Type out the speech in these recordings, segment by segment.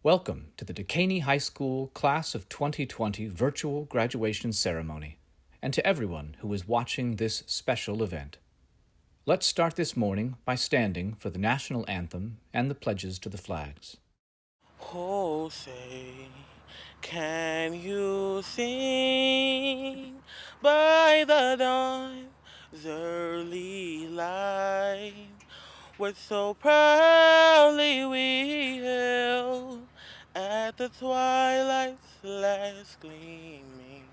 Welcome to the Dekaney High School Class of 2020 virtual graduation ceremony, and to everyone who is watching this special event. Let's start this morning by standing for the national anthem and the pledges to the flags. Oh, say, can you sing by the dawn's early light, what so proudly we hailed at the twilight's last gleaming,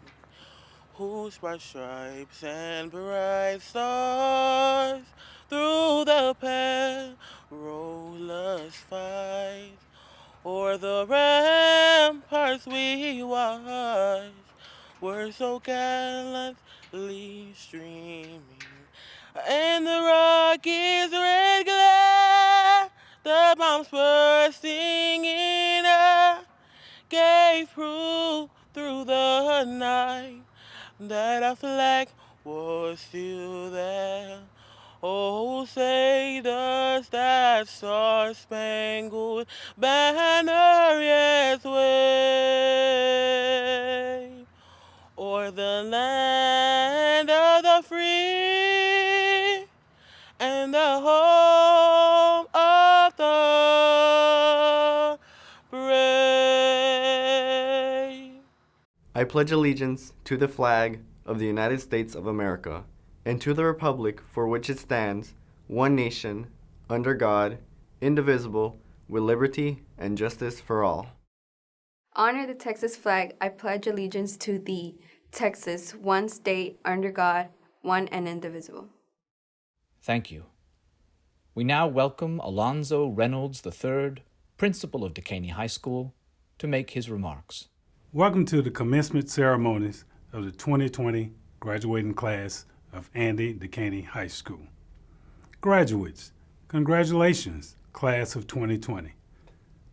whose bright stripes and bright stars through the perilous fight o'er the ramparts we watched were so gallantly streaming, and the Rockies' red glare, the bombs bursting in air, gave proof through the night that our flag was still there. Oh, say does that star-spangled banner yet wave o'er the land of the free and the home of the brave? I pledge allegiance to the flag of the United States of America and to the republic for which it stands, one nation, under God, indivisible, with liberty and justice for all. Honor the Texas flag. I pledge allegiance to thee, Texas, one state, under God, one and indivisible. Thank you. We now welcome Alonzo Reynolds III, principal of Dekaney High School, to make his remarks. Welcome to the commencement ceremonies of the 2020 graduating class of Andy Dekaney High School. Graduates, congratulations, class of 2020.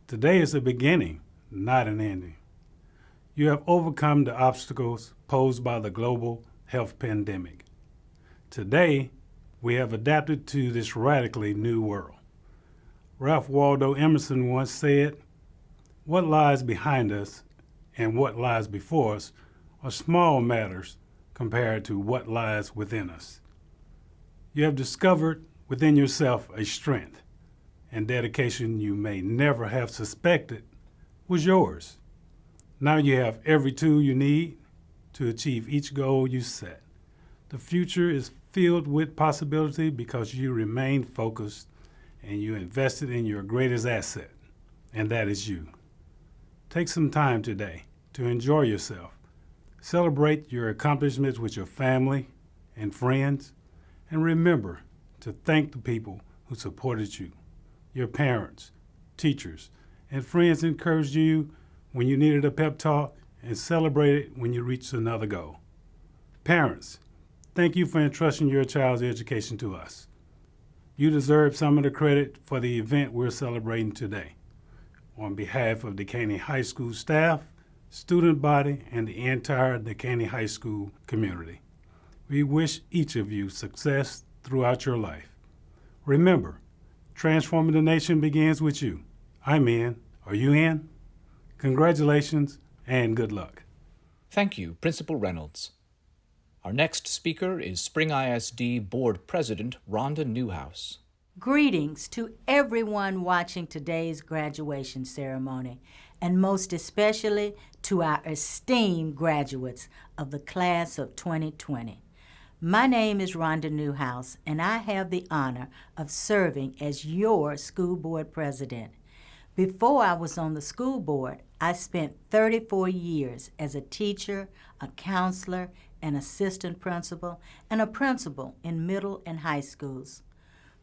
Today is the beginning, not an ending. You have overcome the obstacles posed by the global health pandemic. Today, we have adapted to this radically new world. Ralph Waldo Emerson once said, "What lies behind us and what lies before us are small matters compared to what lies within us." You have discovered within yourself a strength and dedication you may never have suspected was yours. Now you have every tool you need to achieve each goal you set. The future is filled with possibility because you remain focused and you invested in your greatest asset, and that is you. Take some time today to enjoy yourself. Celebrate your accomplishments with your family and friends, and remember to thank the people who supported you. Your parents, teachers, and friends encouraged you when you needed a pep talk and celebrated when you reached another goal. Parents, thank you for entrusting your child's education to us. You deserve some of the credit for the event we're celebrating today. On behalf of Dekaney High School staff, student body, and the entire Dekaney High School community, we wish each of you success throughout your life. Remember, transforming the nation begins with you. I'm in. Are you in? Congratulations and good luck. Thank you, Principal Reynolds. Our next speaker is Spring ISD Board President Rhonda Newhouse. Greetings to everyone watching today's graduation ceremony, and most especially to our esteemed graduates of the class of 2020. My name is Rhonda Newhouse, and I have the honor of serving as your school board president. Before I was on the school board, I spent 34 years as a teacher, a counselor, an assistant principal, and a principal in middle and high schools.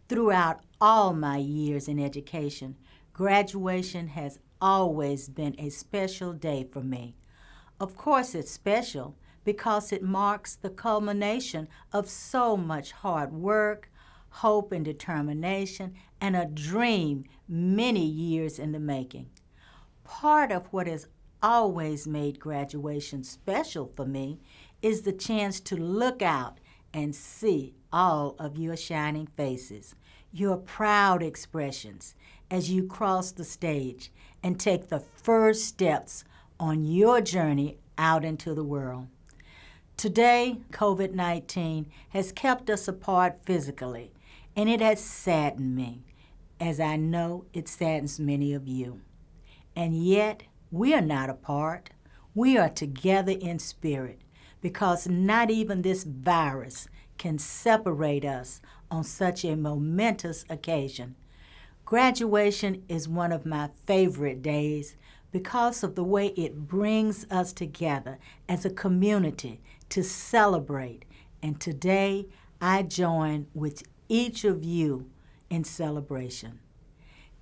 Throughout all my years in education, graduation has always been a special day for me. Of course, it's special because it marks the culmination of so much hard work, hope and determination, and a dream many years in the making. Part of what has always made graduation special for me is the chance to look out and see all of your shining faces, your proud expressions as you cross the stage and take the first steps on your journey out into the world. Today, COVID-19 has kept us apart physically, and it has saddened me, as I know it saddens many of you. And yet, we are not apart. We are together in spirit, because not even this virus can separate us on such a momentous occasion. Graduation is one of my favorite days because of the way it brings us together as a community to celebrate. And today, I join with each of you in celebration.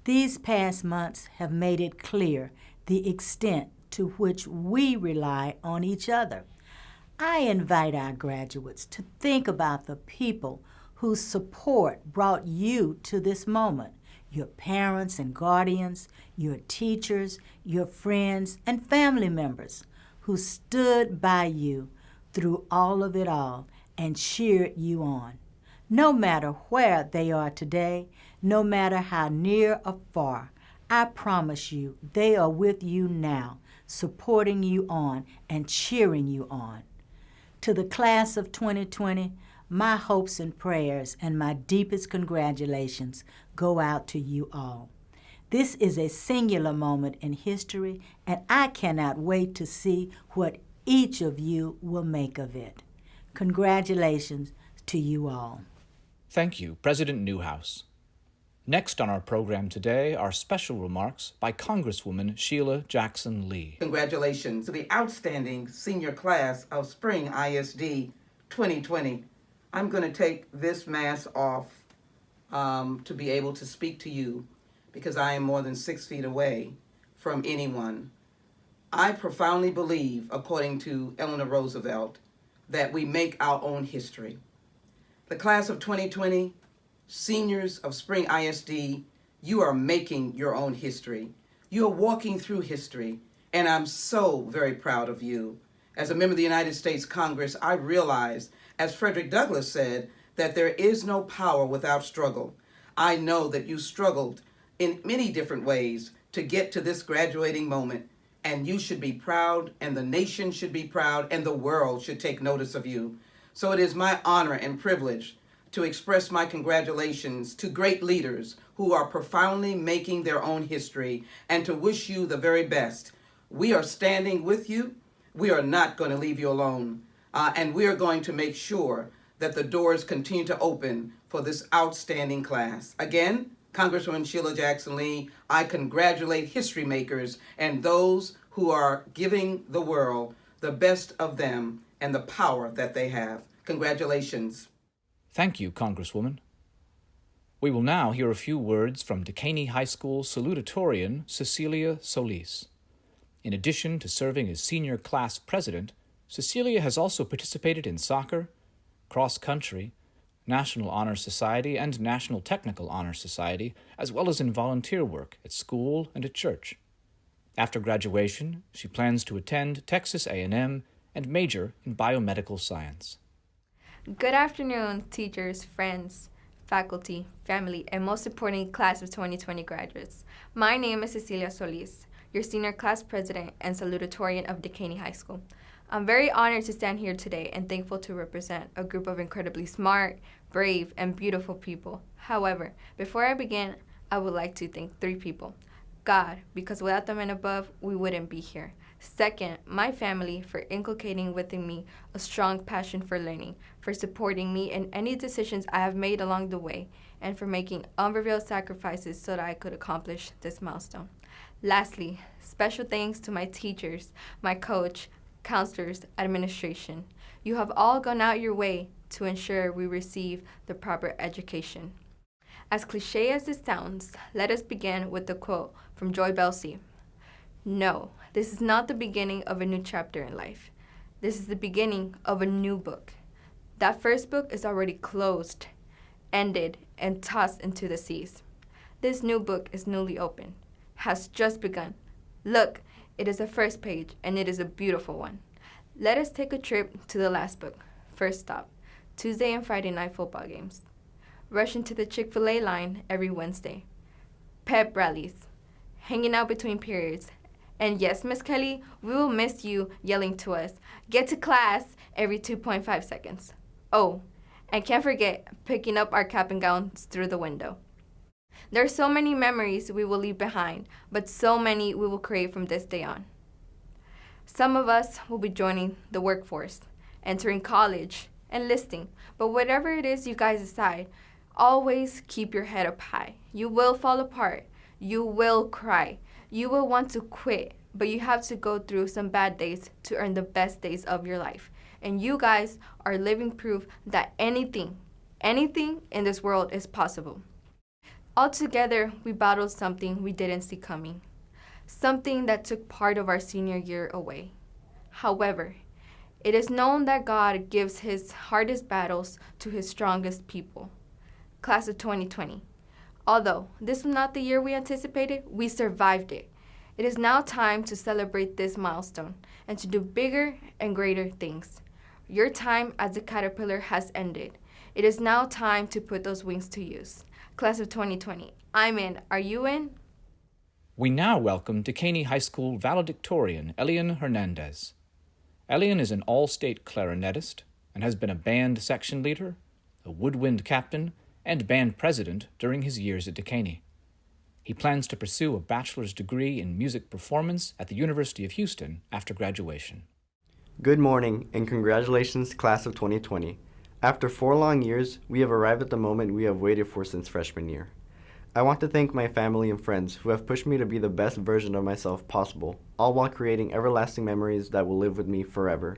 These past months have made it clear the extent to which we rely on each other. I invite our graduates to think about the people whose support brought you to this moment: your parents and guardians, your teachers, your friends, and family members who stood by you through all of it all and cheered you on. No matter where they are today, no matter how near or far, I promise you they are with you now, supporting you on and cheering you on. To the class of 2020, my hopes and prayers and my deepest congratulations go out to you all. This is a singular moment in history, and I cannot wait to see what each of you will make of it. Congratulations to you all. Thank you, President Newhouse. Next on our program today are special remarks by Congresswoman Sheila Jackson Lee. Congratulations to the outstanding senior class of Spring ISD 2020. I'm going to take this mask off to be able to speak to you because I am more than 6 feet away from anyone. I profoundly believe, according to Eleanor Roosevelt, that we make our own history. The class of 2020, seniors of Spring ISD, you are making your own history. You are walking through history, and I'm so very proud of you. As a member of the United States Congress, I realize, as Frederick Douglass said, that there is no power without struggle. I know that you struggled in many different ways to get to this graduating moment, and you should be proud, and the nation should be proud, and the world should take notice of you. So it is my honor and privilege to express my congratulations to great leaders who are profoundly making their own history, and to wish you the very best. We are standing with you. We are not going to leave you alone. And we are going to make sure that the doors continue to open for this outstanding class. Again, Congresswoman Sheila Jackson Lee, I congratulate history makers and those who are giving the world the best of them and the power that they have. Congratulations. Thank you, Congresswoman. We will now hear a few words from Dekaney High School salutatorian Cecilia Solis. In addition to serving as senior class president, Cecilia has also participated in soccer, cross-country, National Honor Society, and National Technical Honor Society, as well as in volunteer work at school and at church. After graduation, she plans to attend Texas A&M and major in biomedical science. Good afternoon, teachers, friends, faculty, family, and most importantly, class of 2020 graduates. My name is Cecilia Solis, your senior class president and salutatorian of Dekaney High School. I'm very honored to stand here today and thankful to represent a group of incredibly smart, brave, and beautiful people. However, before I begin, I would like to thank 3 people. God, because without them and above, we wouldn't be here. Second, my family for inculcating within me a strong passion for learning, for supporting me in any decisions I have made along the way, and for making unrevealed sacrifices so that I could accomplish this milestone. Lastly, special thanks to my teachers, my coach, counselors, administration. You have all gone out your way to ensure we receive the proper education. As cliche as this sounds, let us begin with the quote from Joy Belsey. No, this is not the beginning of a new chapter in life. This is the beginning of a new book. That first book is already closed, ended, and tossed into the seas. This new book is newly open, has just begun. Look, it is the first page, and it is a beautiful one. Let us take a trip to the last book. First stop, Tuesday and Friday night football games. Rush into the Chick-fil-A line every Wednesday. Pep rallies. hanging out between periods. And yes, Miss Kelly, we will miss you yelling to us, "Get to class," every 2.5 seconds. Oh, and can't forget picking up our cap and gowns through the window. There are so many memories we will leave behind, but so many we will create from this day on. Some of us will be joining the workforce, entering college, enlisting, but whatever it is you guys decide, always keep your head up high. You will fall apart. You will cry. You will want to quit, but you have to go through some bad days to earn the best days of your life. And you guys are living proof that anything in this world is possible. Altogether, we battled something we didn't see coming, something that took part of our senior year away. However, it is known that God gives his hardest battles to his strongest people. Class of 2020. Although this was not the year we anticipated, we survived it. It is now time to celebrate this milestone and to do bigger and greater things. Your time as a caterpillar has ended. It is now time to put those wings to use. Class of 2020, I'm in. Are you in? We now welcome Dekaney High School valedictorian Elian Hernandez. Elian is an all-state clarinetist and has been a band section leader, a woodwind captain, and band president during his years at Dekaney. He plans to pursue a bachelor's degree in music performance at the University of Houston after graduation. Good morning and congratulations, class of 2020. After 4 long years, we have arrived at the moment we have waited for since freshman year. I want to thank my family and friends who have pushed me to be the best version of myself possible, all while creating everlasting memories that will live with me forever.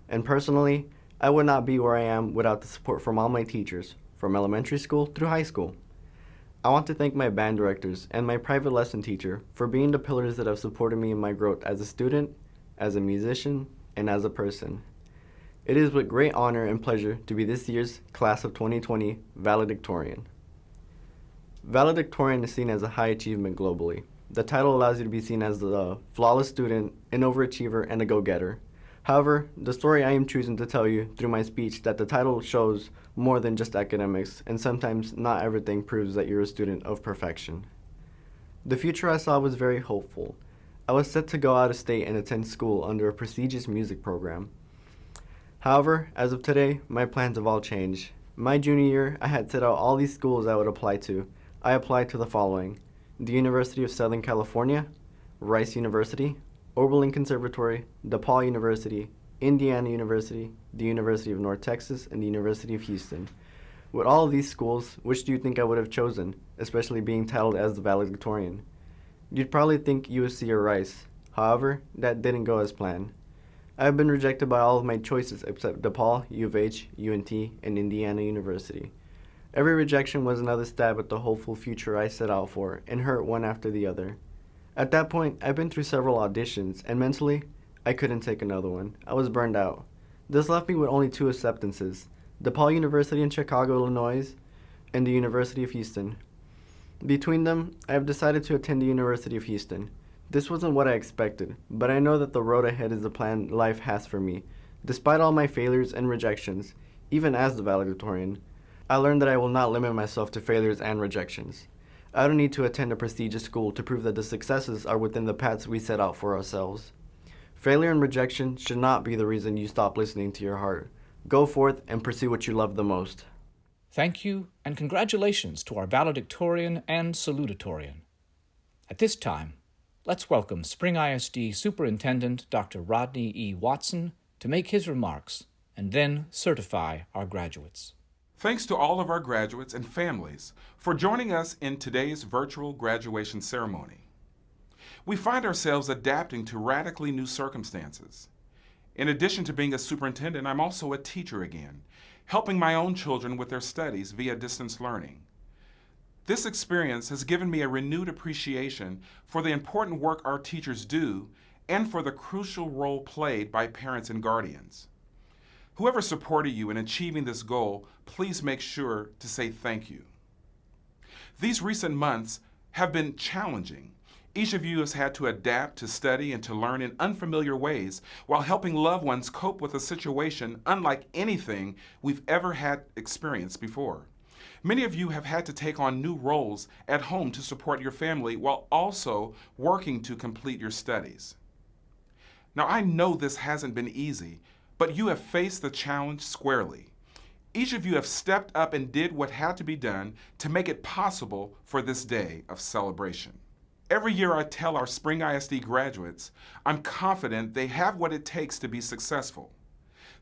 And personally, I would not be where I am without the support from all my teachers, from elementary school through high school. I want to thank my band directors and my private lesson teacher for being the pillars that have supported me in my growth as a student, as a musician, and as a person. It is with great honor and pleasure to be this year's Class of 2020 valedictorian. Valedictorian is seen as a high achievement globally. The title allows you to be seen as the flawless student, an overachiever, and a go-getter. However, the story I am choosing to tell you through my speech that the title shows more than just academics, and sometimes not everything proves that you're a student of perfection. The future I saw was very hopeful. I was set to go out of state and attend school under a prestigious music program. However, as of today, my plans have all changed. My junior year, I had set out all these schools I would apply to. I applied to the following: the University of Southern California, Rice University, Oberlin Conservatory, DePaul University, Indiana University, the University of North Texas, and the University of Houston. With all of these schools, which do you think I would have chosen, especially being titled as the valedictorian? You'd probably think USC or Rice. However, that didn't go as planned. I have been rejected by all of my choices except DePaul, U of H, UNT, and Indiana University. Every rejection was another stab at the hopeful future I set out for, and hurt one after the other. At that point, I've been through several auditions, and mentally, I couldn't take another one. I was burned out. This left me with only 2 acceptances: DePaul University in Chicago, Illinois, and the University of Houston. Between them, I have decided to attend the University of Houston. This wasn't what I expected, but I know that the road ahead is the plan life has for me. Despite all my failures and rejections, even as the valedictorian, I learned that I will not limit myself to failures and rejections. I don't need to attend a prestigious school to prove that the successes are within the paths we set out for ourselves. Failure and rejection should not be the reason you stop listening to your heart. Go forth and pursue what you love the most. Thank you and congratulations to our valedictorian and salutatorian. At this time, let's welcome Spring ISD Superintendent Dr. Rodney E. Watson to make his remarks and then certify our graduates. Thanks to all of our graduates and families for joining us in today's virtual graduation ceremony. We find ourselves adapting to radically new circumstances. In addition to being a superintendent, I'm also a teacher again, helping my own children with their studies via distance learning. This experience has given me a renewed appreciation for the important work our teachers do and for the crucial role played by parents and guardians. Whoever supported you in achieving this goal, please make sure to say thank you. These recent months have been challenging. Each of you has had to adapt, to study, and to learn in unfamiliar ways while helping loved ones cope with a situation unlike anything we've ever had experienced before. Many of you have had to take on new roles at home to support your family while also working to complete your studies. Now, I know this hasn't been easy, but you have faced the challenge squarely. Each of you have stepped up and did what had to be done to make it possible for this day of celebration. Every year I tell our Spring ISD graduates, I'm confident they have what it takes to be successful.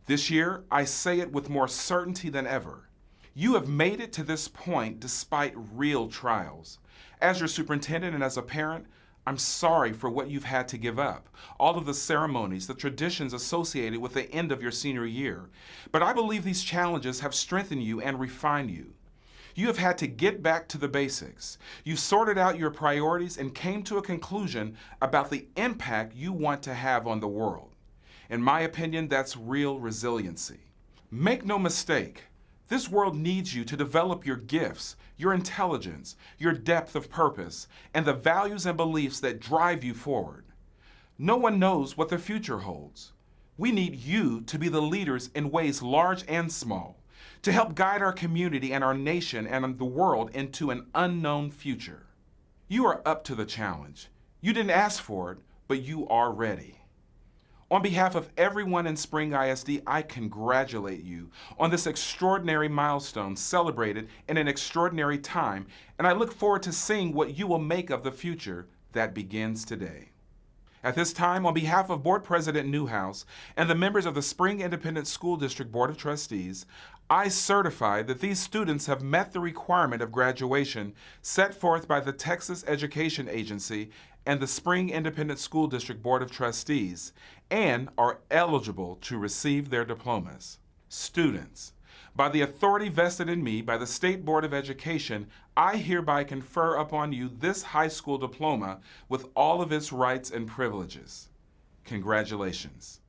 This year, I say it with more certainty than ever. You have made it to this point despite real trials. As your superintendent and as a parent, I'm sorry for what you've had to give up, all of the ceremonies, the traditions associated with the end of your senior year. But I believe these challenges have strengthened you and refined you. You have had to get back to the basics. You've sorted out your priorities and came to a conclusion about the impact you want to have on the world. In my opinion, that's real resiliency. Make no mistake, this world needs you to develop your gifts, your intelligence, your depth of purpose, and the values and beliefs that drive you forward. No one knows what the future holds. We need you to be the leaders in ways large and small, to help guide our community and our nation and the world into an unknown future. You are up to the challenge. You didn't ask for it, but you are ready. On behalf of everyone in Spring ISD, I congratulate you on this extraordinary milestone celebrated in an extraordinary time, and I look forward to seeing what you will make of the future that begins today. At this time, on behalf of Board President Newhouse and the members of the Spring Independent School District Board of Trustees, I certify that these students have met the requirement of graduation set forth by the Texas Education Agency and the Spring Independent School District Board of Trustees and are eligible to receive their diplomas. Students, by the authority vested in me by the State Board of Education, I hereby confer upon you this high school diploma with all of its rights and privileges. Congratulations.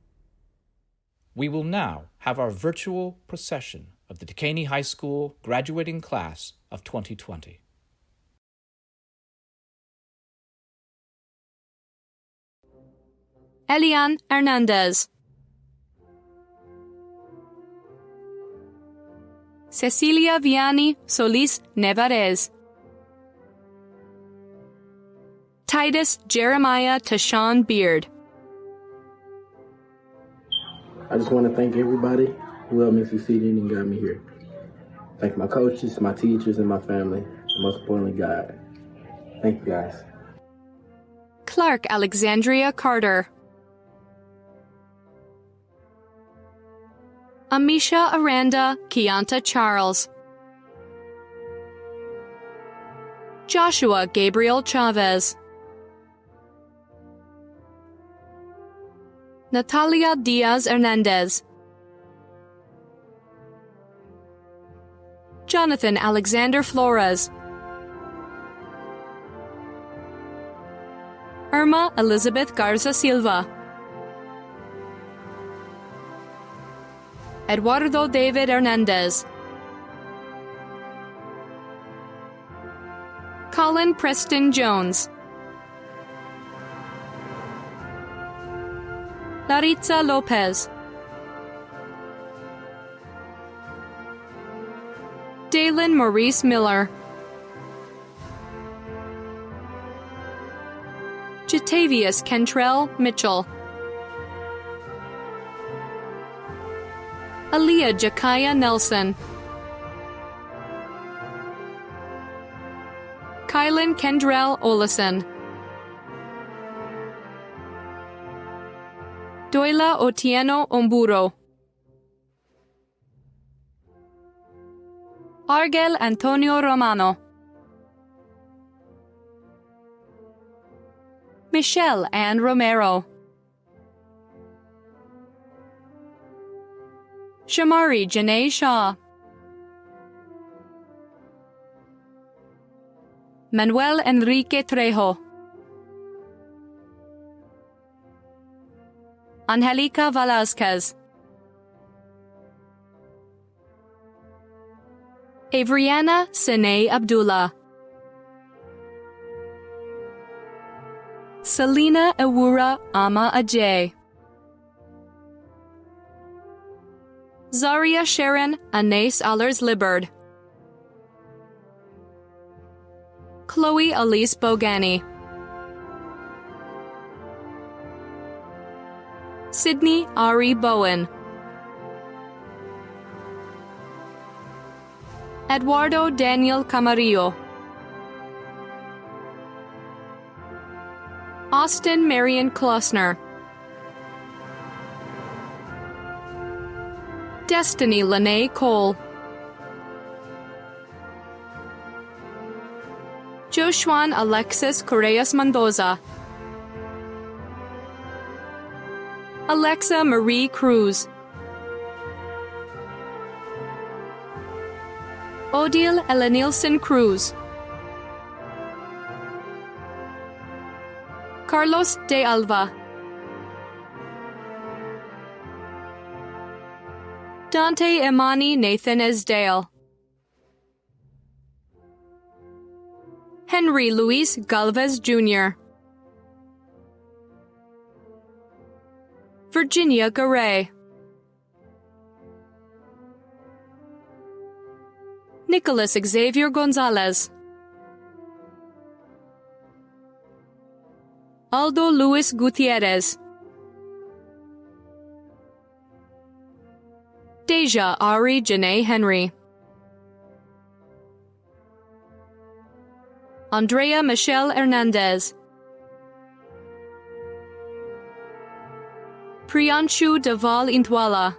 We will now have our virtual procession of the Dekaney High School graduating class of 2020. Elian Hernandez, Cecilia Vianney Solis Nevarez, Titus Jeremiah Tashawn Beard. I just want to thank everybody who helped me succeed and got me here. Thank my coaches, my teachers, and my family, and most importantly, God. Thank you, guys. Clark Alexandria Carter, Amisha Aranda Kianta Charles, Joshua Gabriel Chavez, Natalia Diaz Hernandez, Jonathan Alexander Flores, Irma Elizabeth Garza Silva, Eduardo David Hernandez, Colin Preston Jones, Laritza Lopez, Dalen Maurice Miller, Jatavius Kentrell Mitchell, Aaliyah Jakaya Nelson, Kylan Kendrell Olison, Doyla Otieno Omburo, Argel Antonio Romano, Michelle Ann Romero, Shamari Janae Shaw, Manuel Enrique Trejo, Angelica Velazquez, Avriana Sine Abdullah, Selena Ewura Ama Ajay, Zaria Sharon Anais Allers Libbard, Chloe Elise Bogani, Sydney Ari Bowen, Eduardo Daniel Camarillo, Austin Marion Klossner, Destiny Lene Cole, Joshuan Alexis Correas Mendoza, Alexa Marie Cruz, Odile Elenilson Cruz, Carlos de Alva, Dante Imani Nathan Esdale, Henry Luis Galvez Jr., Virginia Garay, Nicholas Xavier Gonzalez, Aldo Luis Gutierrez, Deja Ari Janae Henry, Andrea Michelle Hernandez, Priyanshu Deval Intwala,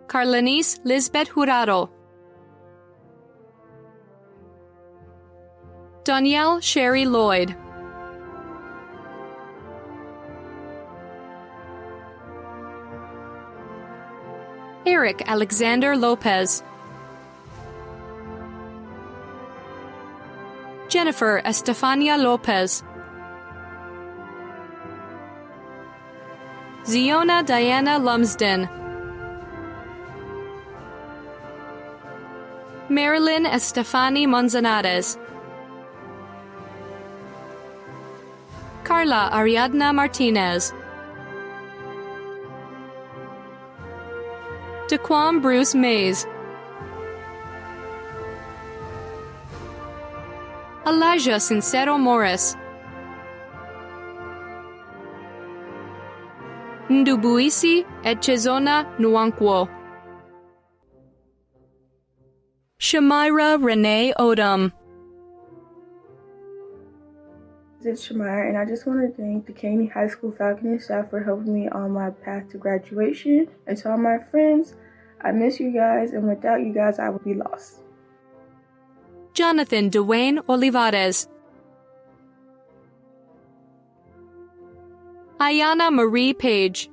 Carlenice Lisbeth Jurado, Danielle Sherry Lloyd, Eric Alexander Lopez, Jennifer Estefania Lopez, Ziona Diana Lumsden, Marilyn Estefani Manzanares, Carla Ariadna Martinez, Daquan Bruce Mays, Elijah Sincero Morris, Ndubuisi Echezona Nwankwo, Shamira Renee Odom. It's Shamira, and I just want to thank the Dekaney High School faculty and staff for helping me on my path to graduation. And to all my friends, I miss you guys, and without you guys, I would be lost. Jonathan Dwayne Olivares, Ayana Marie Page,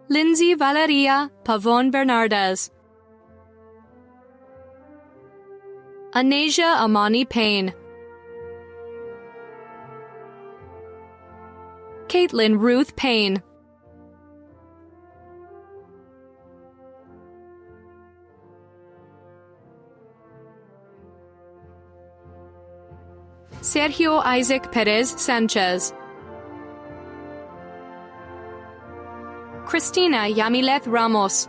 Lindsay Valeria Pavon Bernardez, Anasia Amani Payne, Caitlin Ruth Payne, Sergio Isaac Perez Sanchez, Christina Yamileth Ramos,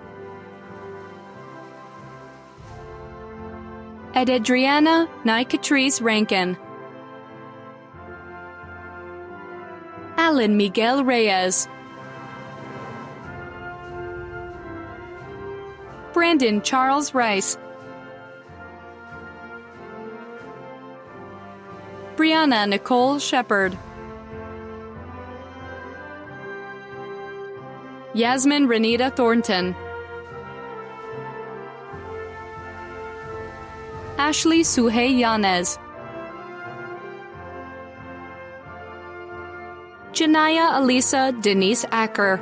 Edriana Nicatrice Rankin, Alan Miguel Reyes, Brandon Charles Rice, Brianna Nicole Shepard, Yasmin Renita Thornton, Ashley Suhey Yanez, Janaya Elisa Denise Acker.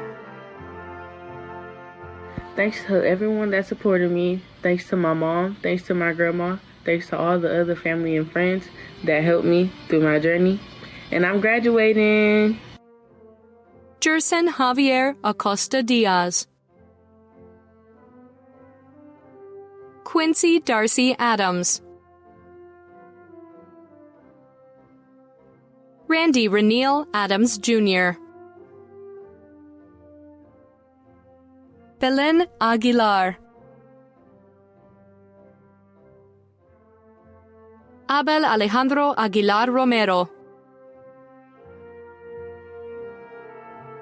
Thanks to everyone that supported me. Thanks to my mom. Thanks to my grandma. Thanks to all the other family and friends that helped me through my journey. And I'm graduating. Jerson Javier Acosta Diaz, Quincy Darcy Adams, Randy Reneel Adams Jr., Belen Aguilar, Abel Alejandro Aguilar Romero,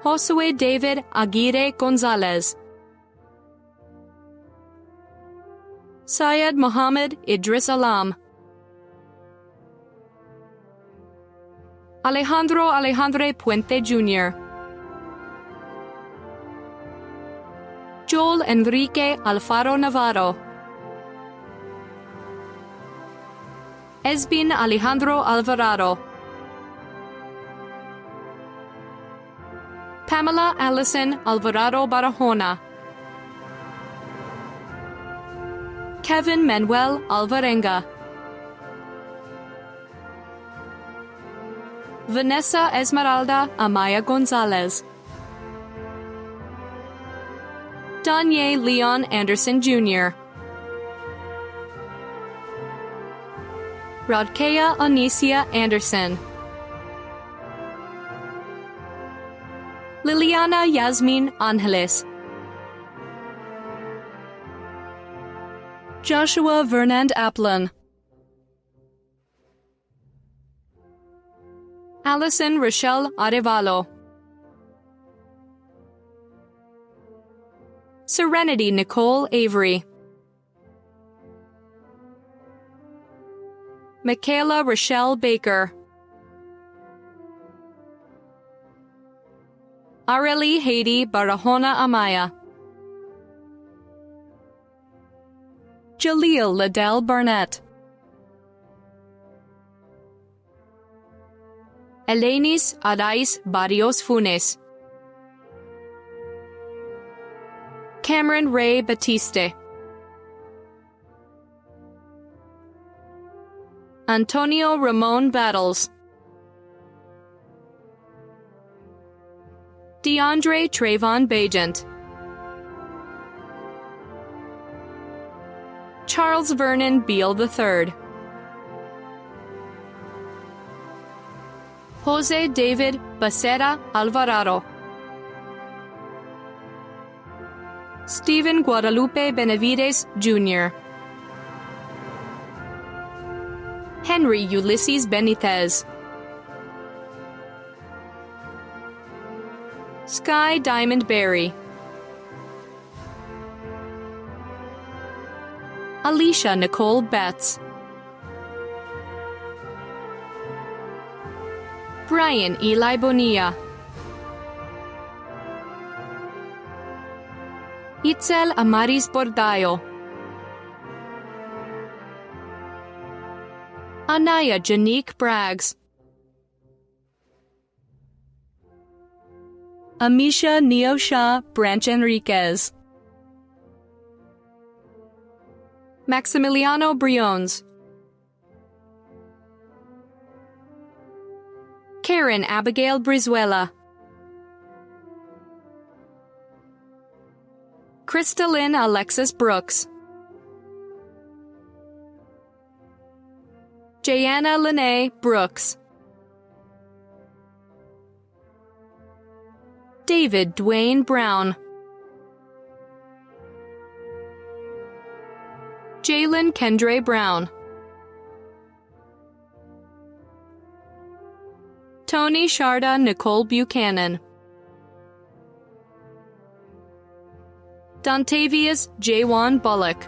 Josue David Aguirre Gonzalez, Syed Mohammed Idris Alam, Alejandro Alejandre Puente Jr., Joel Enrique Alfaro Navarro, Esbin Alejandro Alvarado, Pamela Allison Alvarado Barahona, Kevin Manuel Alvarenga, Vanessa Esmeralda Amaya Gonzalez, Danye Leon Anderson Jr., Rodkea Onisia Anderson, Liliana Yasmin Angeles, Joshua Vernand Applin, Allison Rochelle Arevalo, Serenity Nicole Avery, Michaela Rochelle Baker, Areli Haiti Barahona Amaya, Jaleel Liddell Barnett, Elenis Adais Barrios Funes, Cameron Ray Batiste, Antonio Ramon Battles, DeAndre Trayvon Bajent, Charles Vernon Beal III, Jose David Becerra Alvarado, Stephen Guadalupe Benavides Jr., Henry Ulysses Benitez, Sky Diamond Berry, Alicia Nicole Betts, Brian Eli Bonilla, Itzel Amaris Bordayo, Anaya Janique Braggs, Amisha Neosha Branch Enriquez, Maximiliano Briones, Karen Abigail Brizuela, Crystalline Alexis Brooks, Jayanna Lene Brooks, David Dwayne Brown, Jalen Kendre Brown, Tony Sharda Nicole Buchanan, Dontavius Jawan Bullock,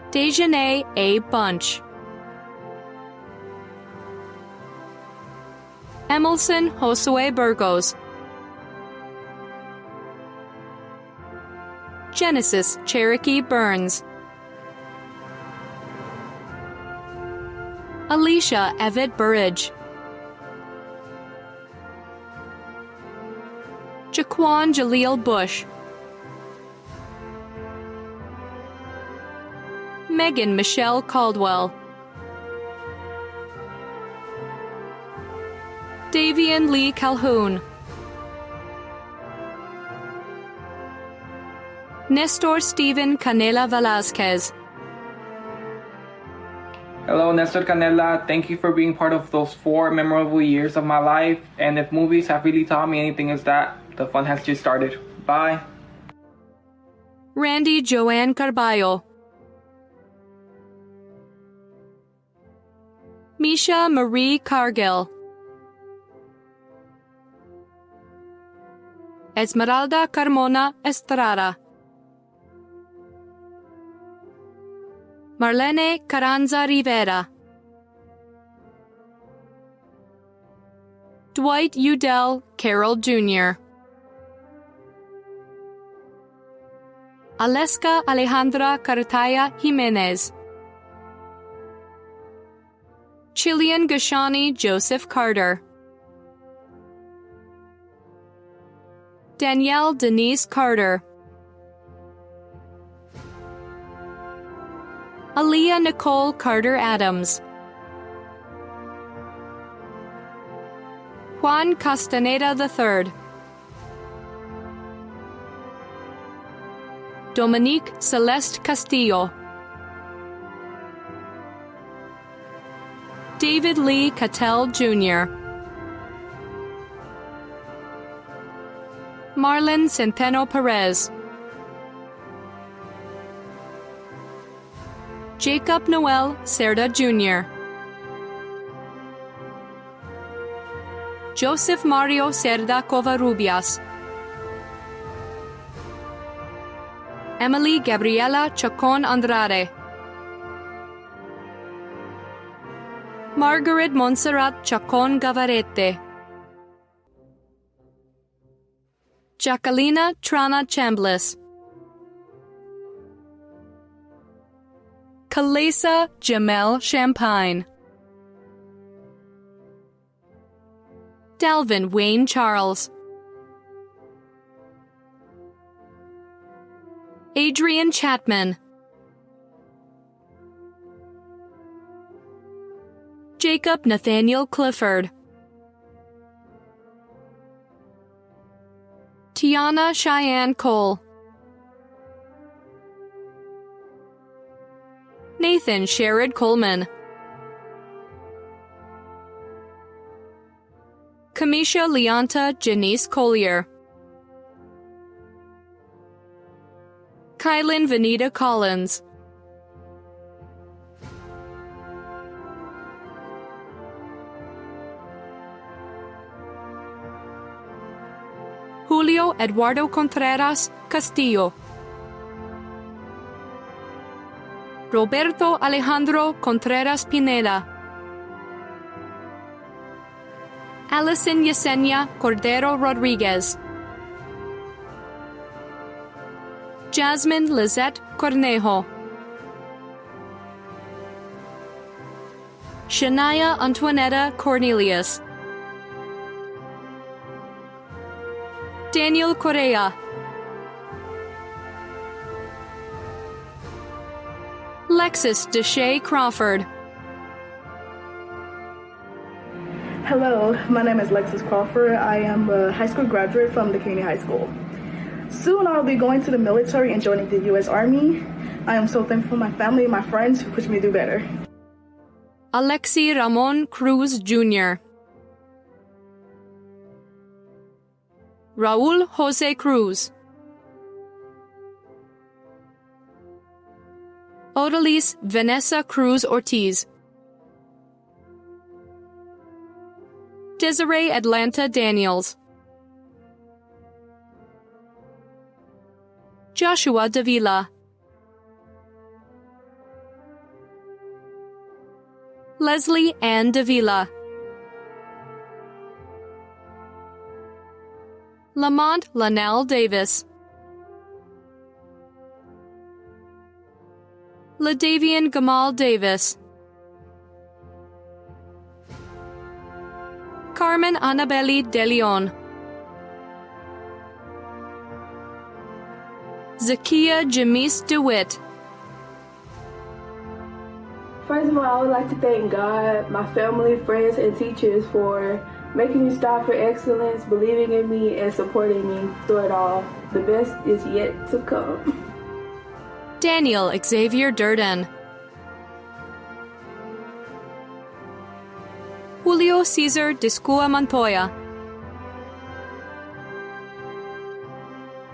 Dejanay A. Bunch, Emerson Josue Burgos, Genesis Cherokee Burns, Alicia Evett Burridge, Jaquan Jaleel Bush, Megan Michelle Caldwell, Davian Lee Calhoun, Nestor Stephen Canela Velasquez. Hello, Nestor Canela. Thank you for being part of those 4 memorable years of my life. And if movies have really taught me anything, is that The fun has just started. Bye. Randy Joanne Carballo. Misha Marie Cargill. Esmeralda Carmona Estrada. Marlene Carranza Rivera. Dwight Udell Carroll Jr. Aleska Alejandra Cartaya Jimenez. Chilian Gashani Joseph Carter. Danielle Denise Carter. Aaliyah Nicole Carter Adams. Juan Castaneda III. Dominique Celeste Castillo. David Lee Cattell Jr. Marlon Centeno Perez. Jacob Noel Cerda Jr. Joseph Mario Cerda Covarrubias. Emily Gabriela Chacon Andrade. Margaret Montserrat Chacon Gavarete. Jacquelina Trana Chambliss. Kalesa Jamel Champagne. Dalvin Wayne Charles. Adrian Chapman. Jacob Nathaniel Clifford. Tiana Cheyenne Cole. Nathan Sherrod Coleman. Kamisha Leonta Janice Collier. Kylan Vanita Collins. Julio Eduardo Contreras Castillo. Roberto Alejandro Contreras Pineda. Alison Yesenia Cordero Rodriguez. Jasmine Lizette Cornejo. Shania Antoinetta Cornelius. Daniel Correa. Lexis Deshay Crawford. Hello, my name is Lexis Crawford. I am a high school graduate from Dekaney High School. Soon I'll be going to the military and joining the U.S. Army. I am so thankful for my family and my friends who push me to do better. Alexi Ramon Cruz Jr. Raul Jose Cruz. Odalise Vanessa Cruz Ortiz. Desiree Atlanta Daniels. Joshua Davila. Leslie Ann Davila. Lamont Lanell Davis. LaDavian Gamal Davis. Carmen Annabelle De Leon. Zakia Jamise DeWitt. First of all, I would like to thank God, my family, friends, and teachers for making me strive for excellence, believing in me, and supporting me through it all. The best is yet to come. Daniel Xavier Durden. Julio Cesar Discua Montoya.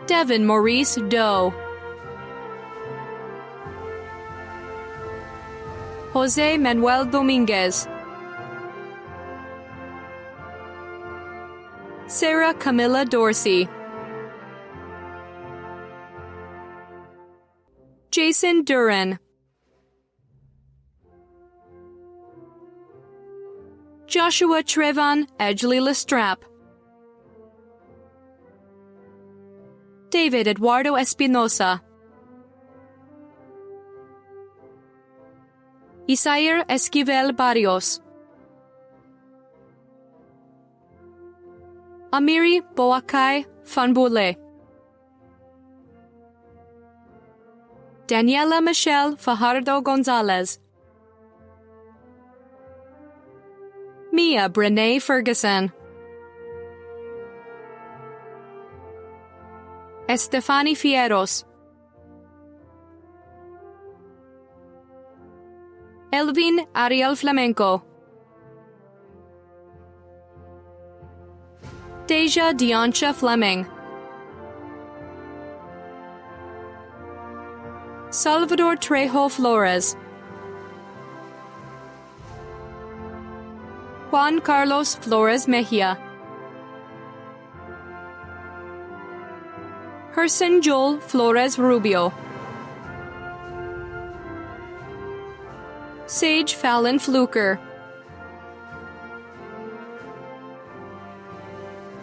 Devin Maurice Doe, Jose Manuel Dominguez, Sarah Camilla Dorsey, Jason Duran, Joshua Trevon Edgley Lestrap, David Eduardo Espinosa, Isair Esquivel Barrios, Amiri Boakai Fanbule, Daniela Michelle Fajardo Gonzalez, Mia Brene Ferguson, Estefani Fieros, Elvin Ariel Flamenco, Deja Deoncha Fleming, Salvador Trejo Flores, Juan Carlos Flores Mejia, Herson Joel Flores Rubio, Sage Fallon Fluker,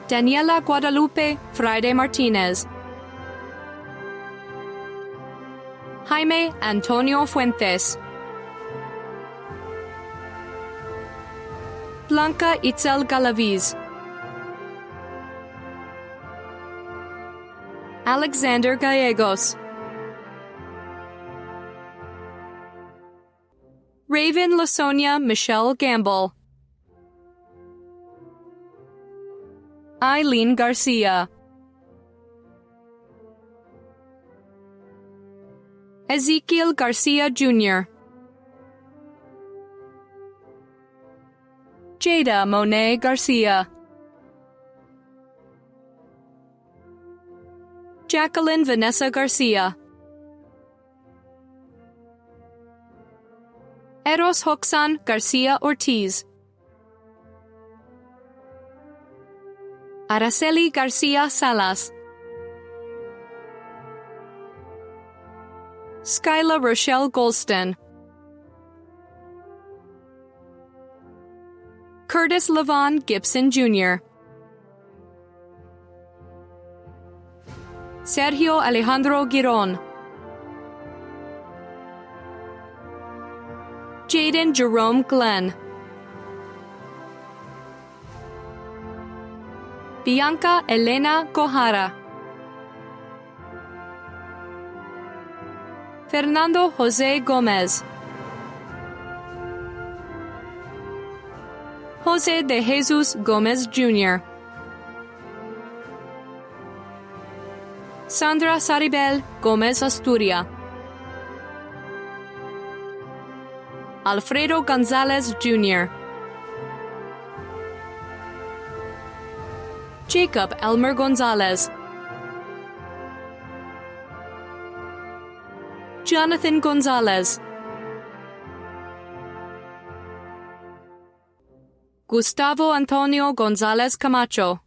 Daniela Guadalupe Friday Martinez, Jaime Antonio Fuentes, Blanca Itzel Galaviz, Alexander Gallegos, Raven Lasonia Michelle Gamble, Eileen Garcia, Ezekiel Garcia Jr., Jada Monet Garcia, Jacqueline Vanessa Garcia, Eros Hoxan Garcia Ortiz, Araceli Garcia Salas, Skyla Rochelle Golston, Curtis Levon Gibson Jr., Sergio Alejandro Giron, Jaden Jerome Glenn, Bianca Elena Gojara, Fernando Jose Gomez, Jose de Jesus Gomez Jr., Sandra Saribel Gomez Asturia, Alfredo Gonzalez Jr., Jacob Elmer Gonzalez, Jonathan Gonzalez, Gustavo Antonio Gonzalez Camacho,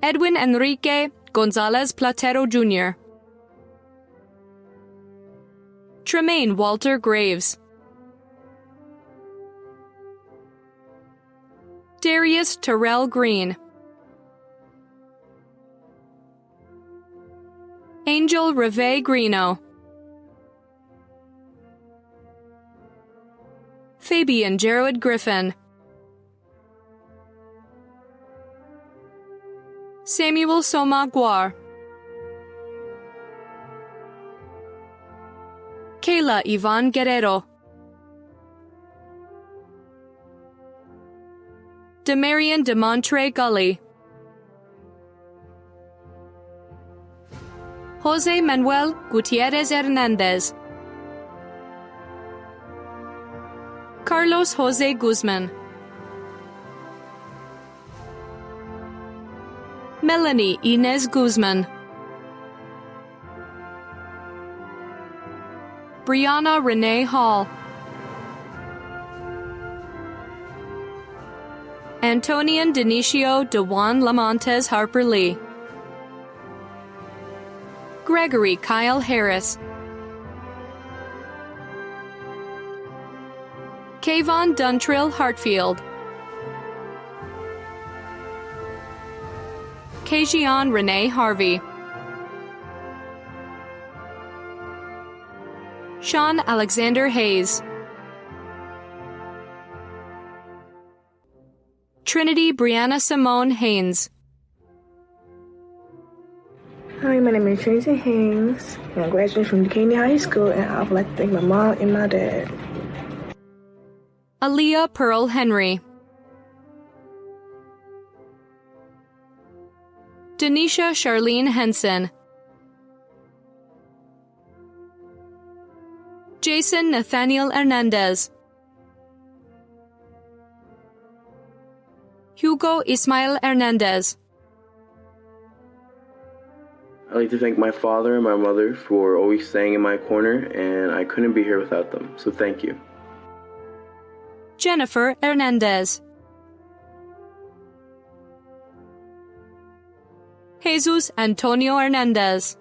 Edwin Enrique Gonzalez Platero Jr., Tremaine Walter Graves, Darius Terrell Green, Angel Reve Greeno, Fabian Jared Griffin, Samuel Soma Guar, Kayla Yvonne Guerrero, Demarion DeMontre Gully, Jose Manuel Gutierrez Hernandez, Carlos Jose Guzman, Melanie Inez Guzman, Brianna Renee Hall, Antonian Denicio DeJuan Lamontes Harper Lee, Gregory Kyle Harris, Kayvon Duntrill Hartfield, Kajian Renee Harvey, Sean Alexander Hayes, Trinity Brianna Simone Haynes, Hi, my name is Tracy Haynes, and I graduated from Dekaney High School, and I would like to thank my mom and my dad. Aaliyah Pearl Henry, Denisha Charlene Henson, Jason Nathaniel Hernandez, Hugo Ismael Hernandez. I'd like to thank my father and my mother for always staying in my corner, and I couldn't be here without them, so thank you. Jennifer Hernandez, Jesus Antonio Hernandez,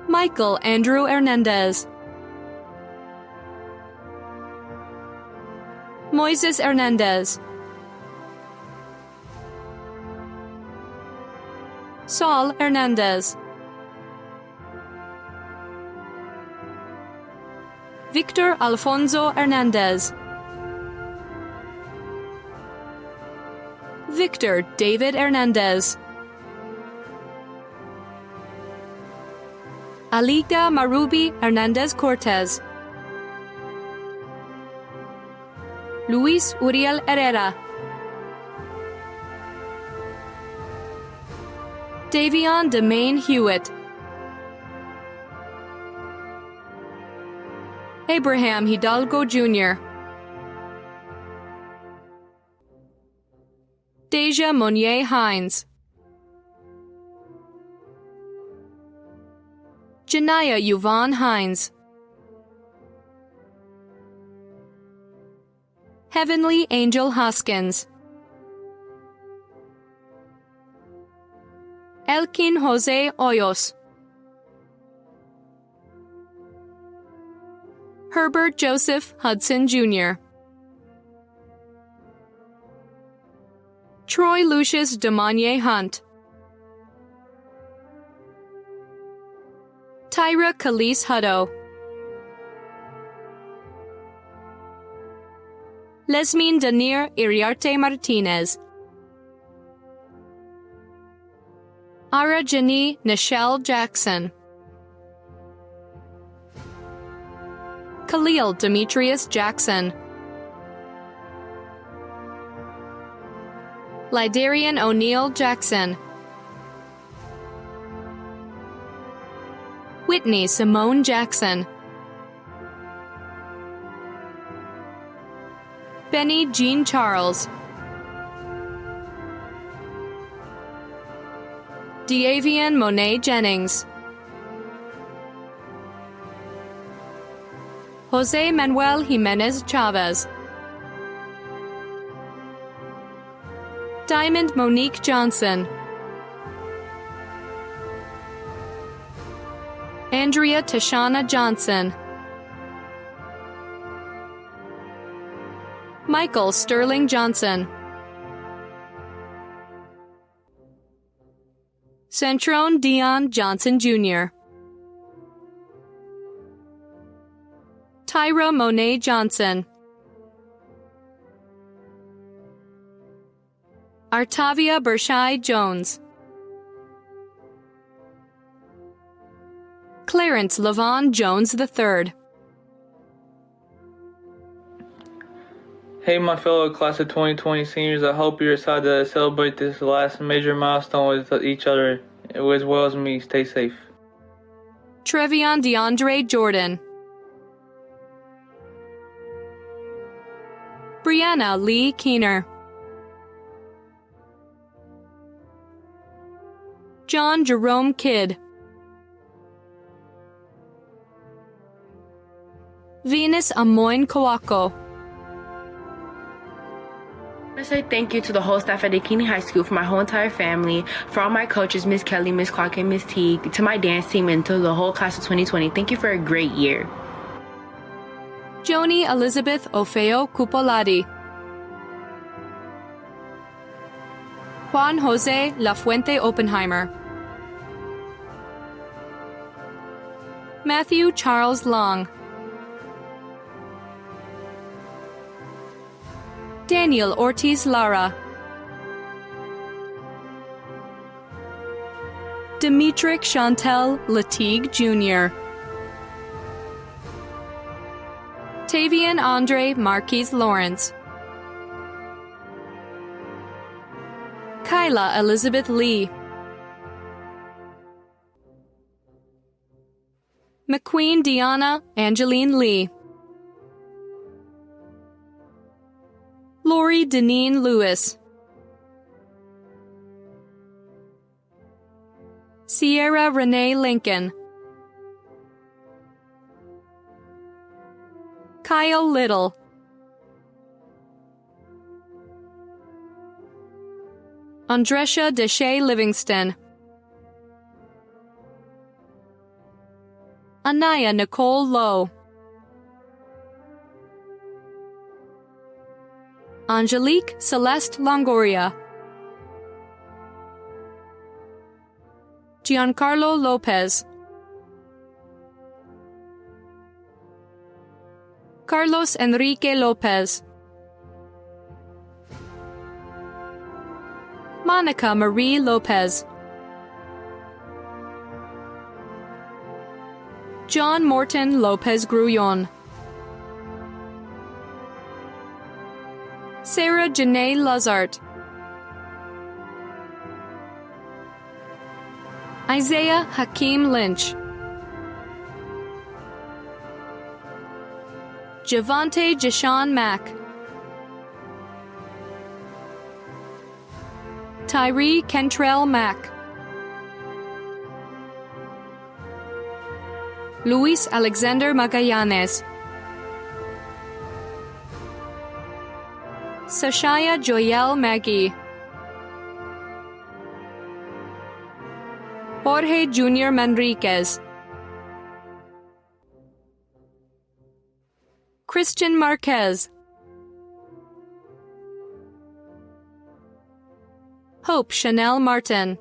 Michael Andrew Hernandez, Moises Hernandez, Saul Hernandez, Victor Alfonso Hernandez, Victor David Hernandez, Aligda Marubi Hernandez Cortez, Luis Uriel Herrera, Davion Demain Hewitt, Abraham Hidalgo Jr., Deja Monier Hines, Janaya Yvonne Hines, Heavenly Angel Hoskins, Elkin Jose Hoyos, Herbert Joseph Hudson Jr., Troy Lucius Demonier Hunt, Tyra Khalees Hutto, Lesmine Danier Iriarte Martinez, Ara Janie Nichelle Jackson, Khalil Demetrius Jackson, Lidarian O'Neill Jackson, Whitney Simone Jackson, Benny Jean Charles, Deavian Monet Jennings, Jose Manuel Jimenez Chavez, Diamond Monique Johnson, Andrea Tashana Johnson, Michael Sterling Johnson, Centrone Dion Johnson Jr., Tyra Monet Johnson, Artavia Bershai Jones, Clarence Levon Jones III. Hey, my fellow class of 2020 seniors, I hope you're excited to celebrate this last major milestone with each other as well as me. Stay safe. Trevion DeAndre Jordan, Brianna Lee Keener, John Jerome Kidd, Venus Amoyne Kawako. I want to say thank you to the whole staff at Dekaney High School, for my whole entire family, for all my coaches, Miss Kelly, Miss Clark, and Miss Teague, to my dance team, and to the whole class of 2020. Thank you for a great year. Joni Elizabeth Ofeo Cupolati, Juan Jose Lafuente Oppenheimer, Matthew Charles Long, Daniel Ortiz Lara, Demetric Chantel Latigue Jr., Tavian Andre Marquise Lawrence, Kyla Elizabeth Lee, McQueen Deanna Angeline Lee, Lori Deneen Lewis, Sierra Renee Lincoln, Kyle Little, Andresha Deshay Livingston, Anaya Nicole Lowe, Angelique Celeste Longoria, Giancarlo Lopez, Carlos Enrique Lopez, Monica Marie Lopez, John Morton Lopez Grullon, Sarah Janae Lazart, Isaiah Hakeem Lynch, Javante Jashawn Mack, Tyree Kentrell Mack, Luis Alexander Magallanes, Sashaya Joyelle Maggie, Jorge Jr. Manriquez, Christian Marquez, Hope Chanel Martin,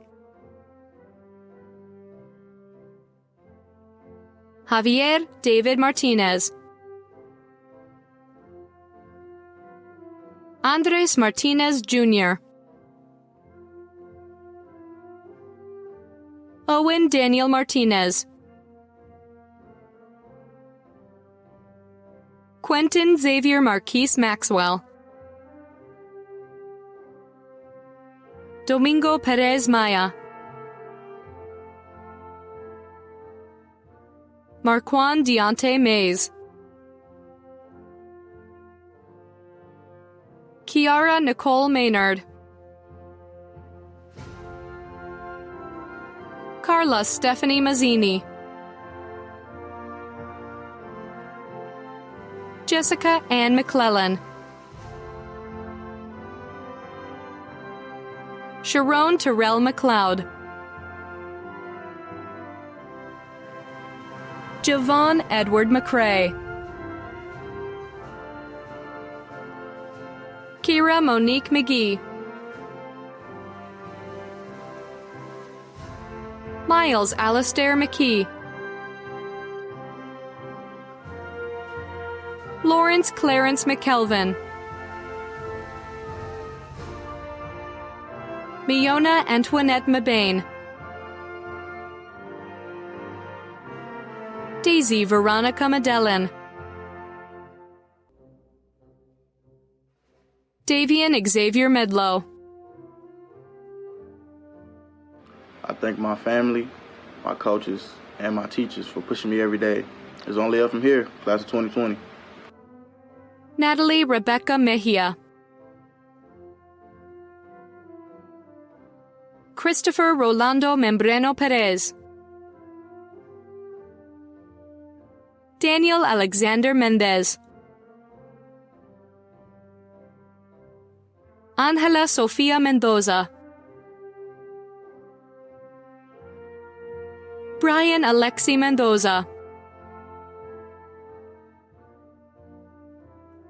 Javier David Martinez, Andres Martinez Jr., Owen Daniel Martinez, Quentin Xavier Marquise Maxwell, Domingo Perez Maya, Marquan Deontay Mays, Kiara Nicole Maynard, Carla Stephanie Mazzini, Jessica Ann McClellan, Sharon Terrell McLeod, Javon Edward McCrae, Kira Monique McGee, Miles Alastair McKee, Lawrence Clarence McKelvin, Miona Antoinette Mabane, Daisy Veronica Medellin, Davian Xavier Medlow. I thank my family, my coaches, and my teachers for pushing me every day. It's only up from here, class of 2020. Natalie Rebecca Mejia, Christopher Rolando Membreno Perez, Daniel Alexander Mendez, Ángela Sofia Mendoza, Brian Alexi Mendoza,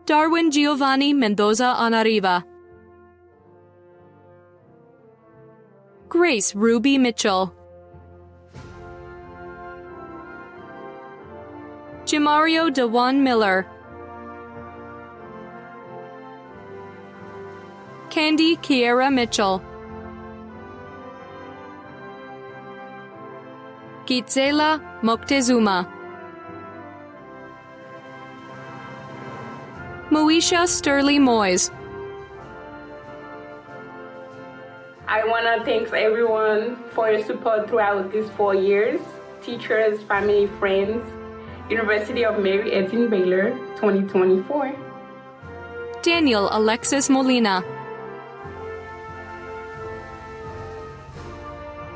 Darwin Giovanni Mendoza Anariva, Grace Ruby Mitchell, Jamario Dewan Miller, Candy Kiera Mitchell, Gitzela Moctezuma, Moesha Sterling Moyes. I want to thank everyone for your support throughout these 4 years. Teachers, family, friends. University of Mary Edwin Baylor, 2024. Daniel Alexis Molina,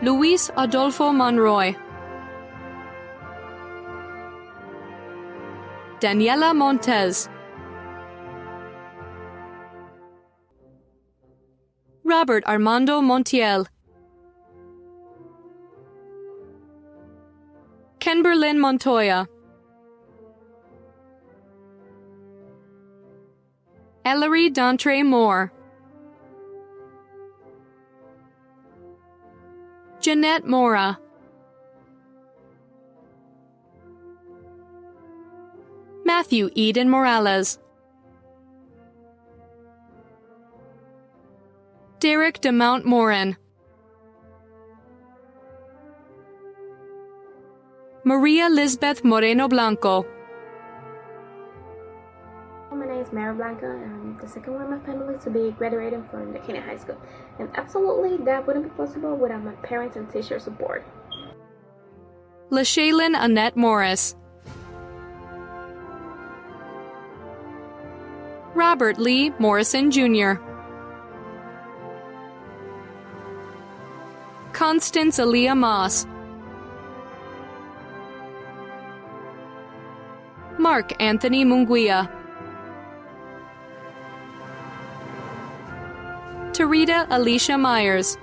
Luis Adolfo Monroy, Daniela Montez, Robert Armando Montiel, Kenberlin Montoya, Ellery Dontre Moore, Jeanette Mora, Matthew Eden Morales, Derek DeMount Morin, Maria Lisbeth Moreno Blanco, My name is Mara Blanca, and I'm the second one in my family to be graduating from Dekaney High School. And absolutely, that wouldn't be possible without my parents and teacher support. LaShaylin Annette Morris, Robert Lee Morrison Jr., Constance Aaliyah Moss, Mark Anthony Munguia, Tarita Alicia Myers,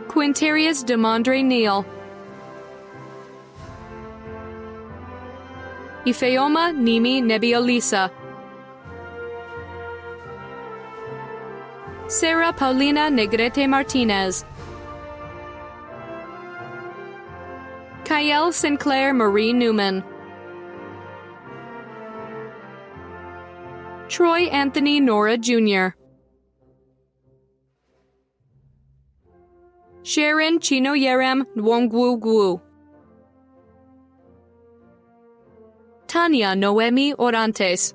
Quintarius Demondre Neal, Ifeoma Nimi Nebiolisa, Sarah Paulina Negrete Martinez, Kyle Sinclair Marie Newman, Troy Anthony Nora Jr., Sharon Chinoyerem Nwongwu, Tanya Noemi Orantes,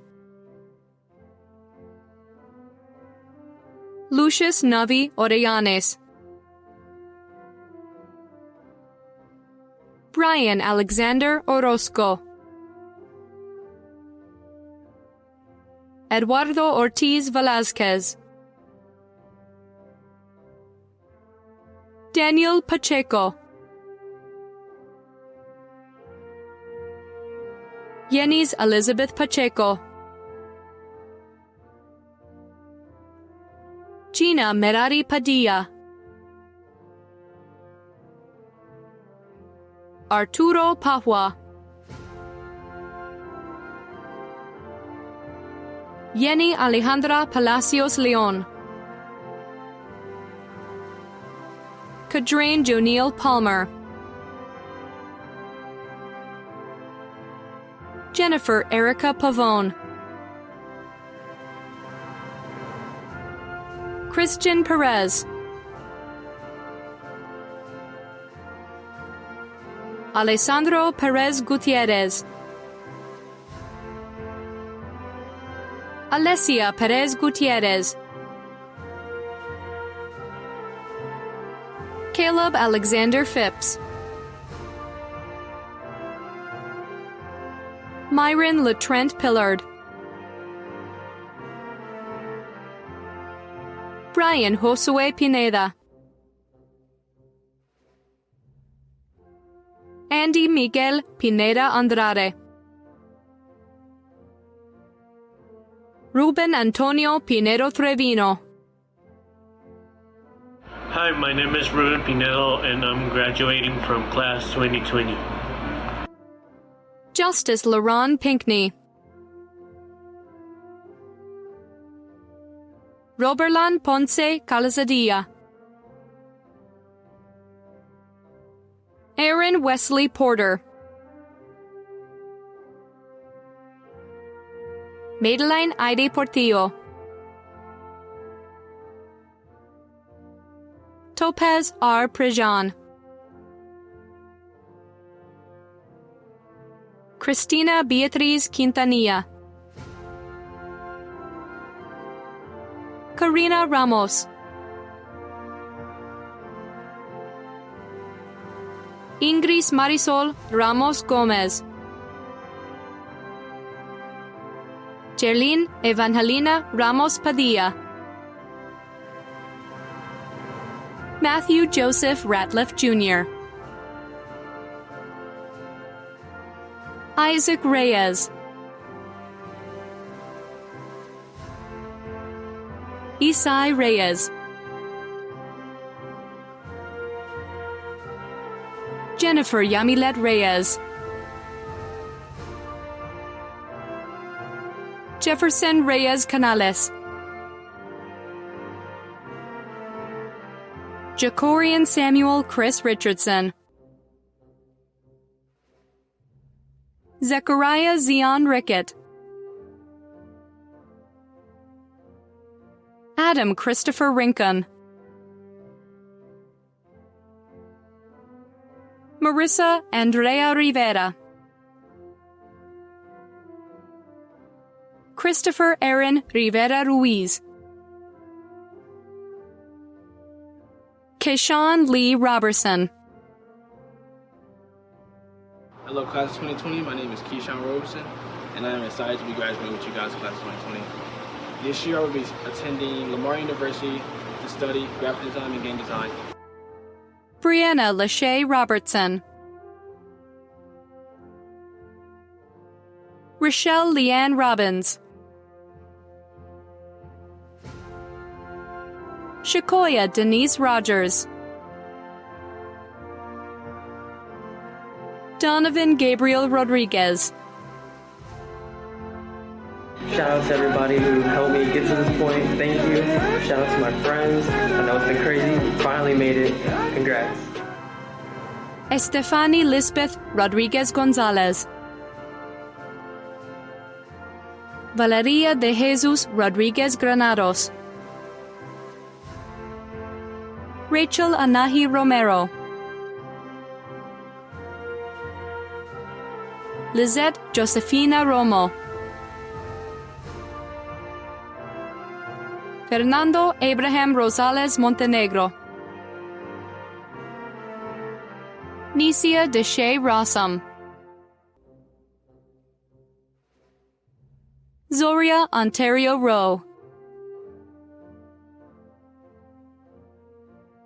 Lucius Navi Orellanes, Brian Alexander Orozco, Eduardo Ortiz Velázquez, Daniel Pacheco, Yenis Elizabeth Pacheco, Gina Merari Padilla, Arturo Pahua, Yenny Alejandra Palacios Leon, Kadrain Joniel Palmer, Jennifer Erica Pavone, Christian Perez, Alessandro Perez Gutierrez, Alessia Perez Gutierrez, Caleb Alexander Phipps, Myron LaTrent Pillard, Brian Josue Pineda, Andy Miguel Pineda Andrade, Ruben Antonio Pinedo Trevino, Hi, my name is Ruben Pinedo, and I'm graduating from class 2020. Justice LaRon Pinkney, Roberlan Ponce Calzadilla, Aaron Wesley Porter, Madeline Aide Portillo, Topaz R. Prejan, Cristina Beatriz Quintanilla, Karina Ramos, Ingris Marisol Ramos Gomez, Jerlyn Evangelina Ramos Padilla, Matthew Joseph Ratliff Jr., Isaac Reyes, Isai Reyes, Jennifer Yamilet Reyes, Jefferson Reyes Canales, Jacorian Samuel Chris Richardson, Zechariah Zion Rickett, Adam Christopher Rincon, Marissa Andrea Rivera, Christopher Aaron Rivera Ruiz, Keshawn Lee Robertson. Hello, class of 2020. My name is Keyshawn Robertson, and I am excited to be graduating with you guys in class of 2020. This year, I will be attending Lamar University to study graphic design and game design. Brianna Lachey Robertson, Rochelle Leanne Robbins, Shakoya Denise Rogers, Donovan Gabriel Rodriguez. Shout out to everybody who helped me get to this point. Thank you. Shout out to my friends. I know it's been crazy. We finally made it. Congrats. Estefany Lisbeth Rodriguez Gonzalez, Valeria de Jesus Rodriguez Granados, Rachel Anahi Romero, Lizette Josefina Romo, Fernando Abraham Rosales Montenegro, Nisia Deshay Rossum, Zoria Ontario Rowe,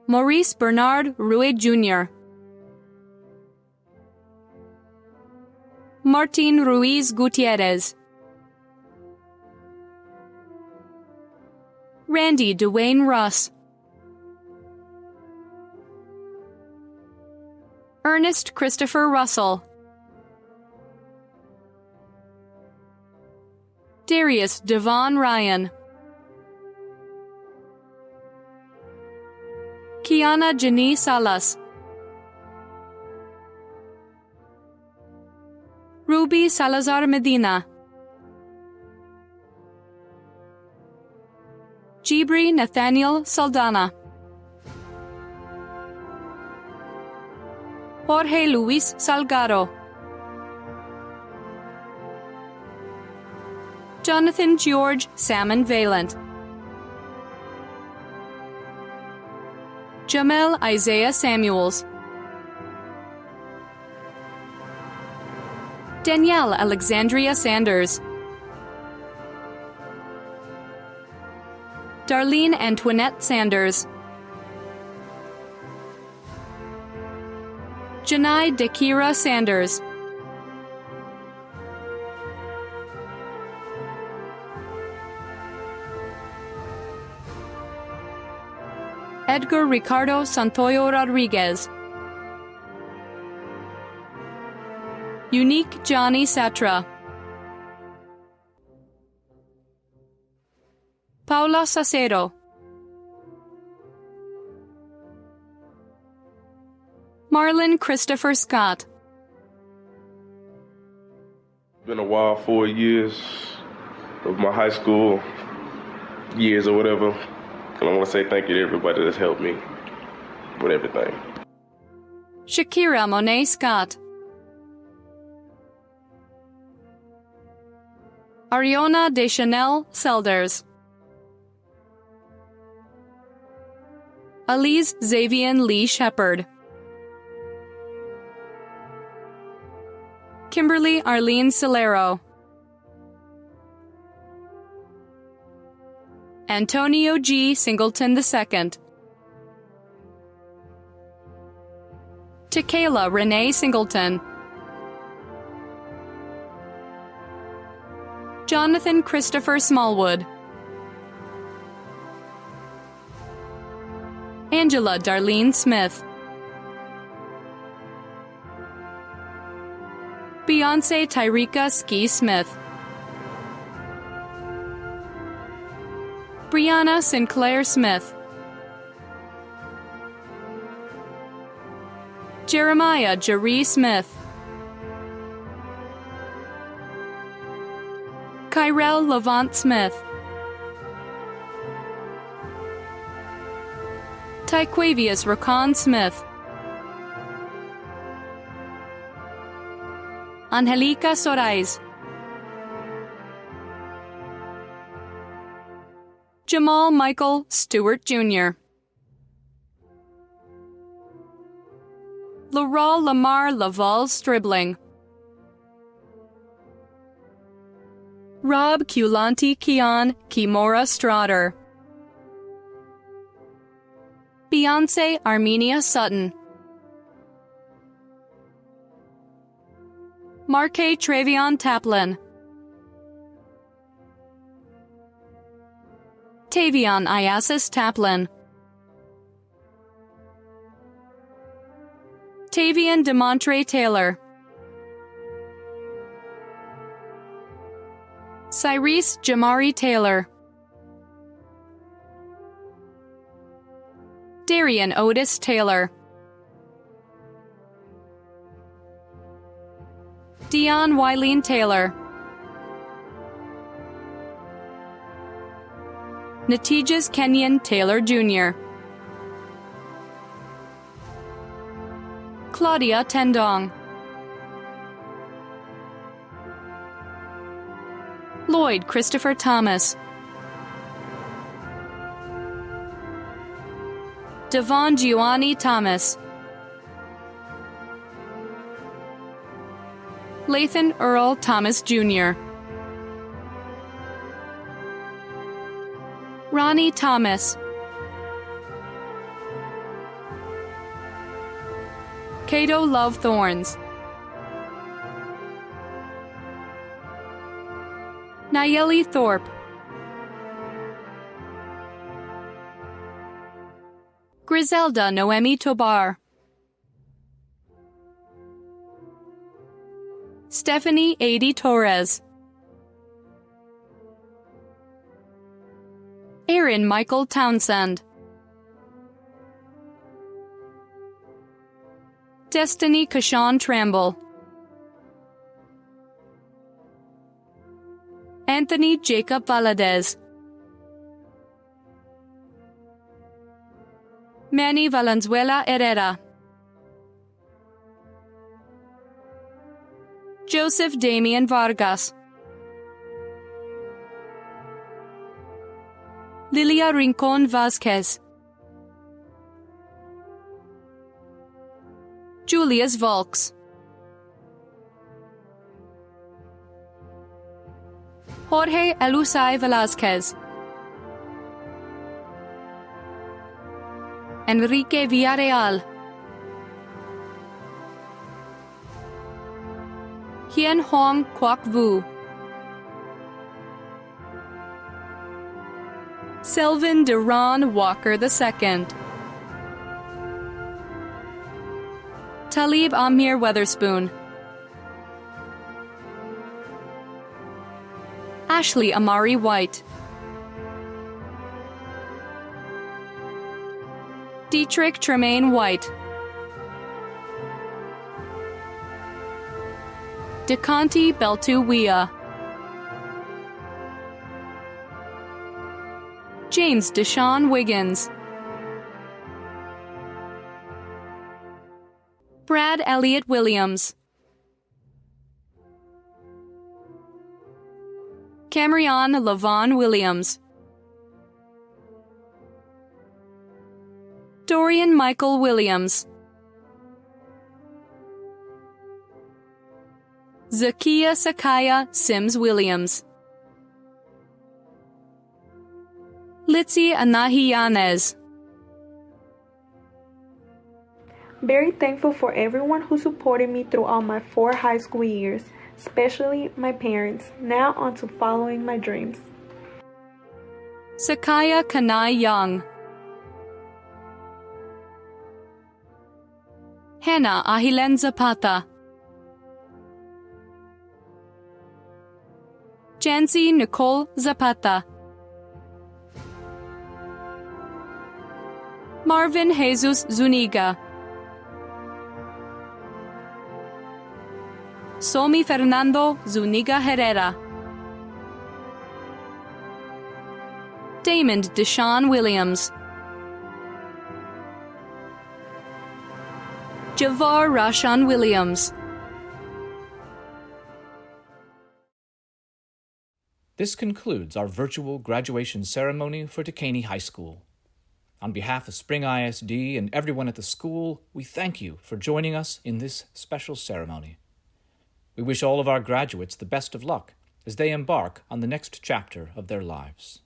Maurice Bernard Rue Jr., Martin Ruiz Gutierrez, Randy Dwayne Russ, Ernest Christopher Russell, Darius Devon Ryan, Kiana Janie Salas, Ruby Salazar Medina, Jibri Nathaniel Saldana, Jorge Luis Salgado, Jonathan George Salmon Valent, Jamel Isaiah Samuels, Danielle Alexandria Sanders, Darlene Antoinette Sanders, Janai Dekira Sanders, Edgar Ricardo Santoyo Rodriguez, Unique Johnny Satra, Paula Sacero, Marlon Christopher Scott, It's been a wild 4 years of my high school years or whatever. And I want to say thank you to everybody that's helped me with everything. Shakira Monet Scott, Ariana Deschanel Selders, Elise Xavian Lee Shepard, Kimberly Arlene Solero, Antonio G. Singleton II, Tequila Renee Singleton, Jonathan Christopher Smallwood, Angela Darlene Smith, Beyonce Tyreka Ski Smith, Brianna Sinclair Smith, Jeremiah Jaree Smith, Kyrell Levant Smith, Tyquavius Rakan Smith, Angelica Sorais, Jamal Michael Stewart Jr., Laurel Lamar Laval Stribling, Rob Culanti Keon Kimora Strader, Beyonce Armenia Sutton, Marque Travion Taplin, Tavion Iasis Taplin, Tavian DeMontre Taylor, Cyrese Jamari Taylor, Darian Otis Taylor, Dion Wileen Taylor, Natijas Kenyon Taylor Jr., Claudia Tendong, Lloyd Christopher Thomas, Devon Giovanni Thomas, Lathan Earl Thomas Jr., Ronnie Thomas, Cato Love Thorns, Nayeli Thorpe, Griselda Noemi Tobar, Stephanie Adi Torres, Aaron Michael Townsend, Destiny Kashawn Tramble, Anthony Jacob Valadez, Manny Valenzuela Herrera, Joseph Damian Vargas, Lilia Rincon Vasquez, Julius Volks, Jorge Elusay Velazquez, Enrique Villarreal, Hien Hong Kwok Vu, Sylvan Duran Walker II, Talib Amir Weatherspoon, Ashley Amari White, Dietrich Tremaine White, Dekaney Beltuwia, James Deshaun Wiggins, Brad Elliott Williams, Camryon Lavon Williams, Dorian Michael Williams, Zakia Sakaya Sims Williams, Litzy Anahi Yanez. Very thankful for everyone who supported me throughout my 4 high school years, especially my parents. Now on to following my dreams. Sakaya Kanai Young, Hannah Ahilen Zapata, Jancy Nicole Zapata, Marvin Jesus Zuniga, Somi Fernando Zuniga Herrera, Damon Deshaun Williams, Javar Rashan Williams. This concludes our virtual graduation ceremony for Dekaney High School. On behalf of Spring ISD and everyone at the school, we thank you for joining us in this special ceremony. We wish all of our graduates the best of luck as they embark on the next chapter of their lives.